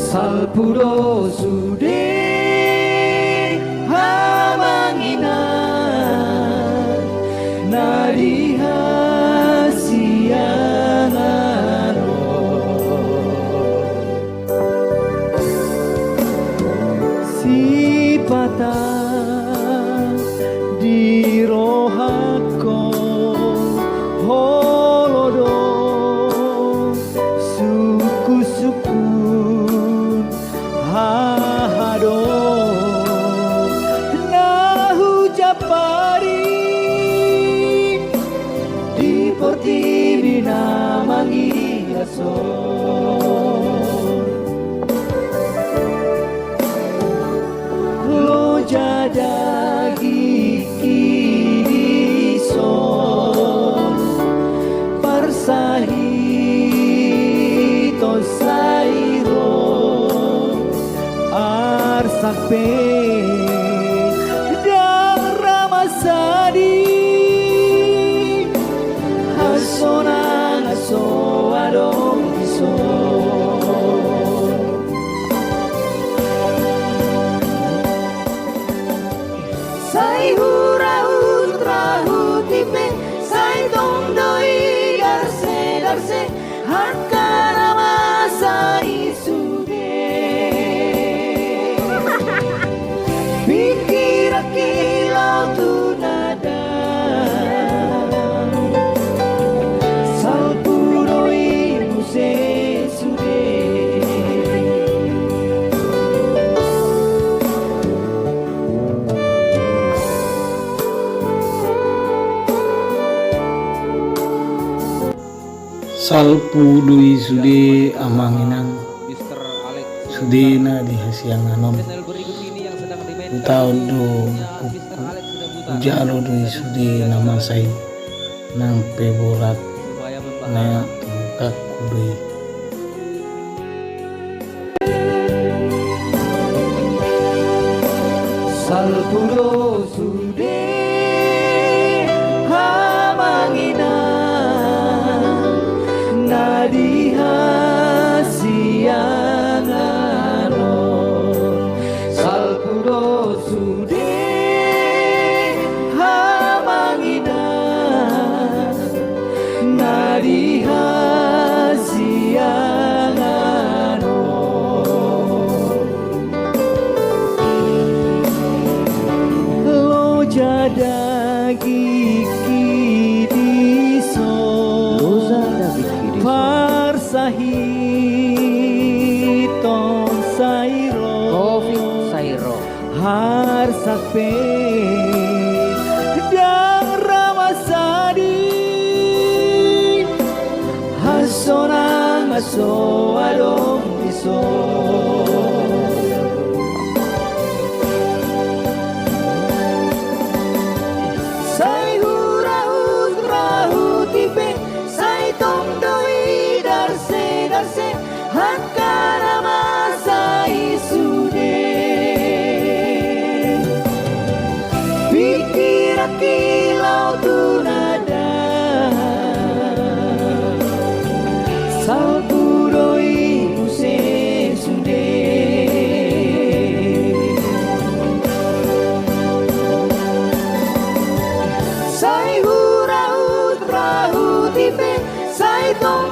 Salpuro sude hamanginan nariha sianano sipata di rohako holodo suku-suku hahado nahu japari di portivi namangi aso lo jadagi kiriso parsahi to sairo sakpe dan ramasadi hasona ngaso adong iso sai hura utra hutipe sai tong doi darse hakara masa isu kilau tu nada salpuro ibu sesude salpudui sude amanginan sudena di hasianganom tahun do jalo do sudi nama saya nang pebolat na tungkak kudui salpuro sude hamanginan nadiha sianano salpuro sude hamanginan nadiha sianano lo jadagi kidiso parsahi ton sairo har sakpe dan ramasadi hasona ngaso adong iso sai hura utra hutipe sai tong doi darse hakara masa isude kilau tu nada salpuro ibu sesude sai hura utra hutipe sai tong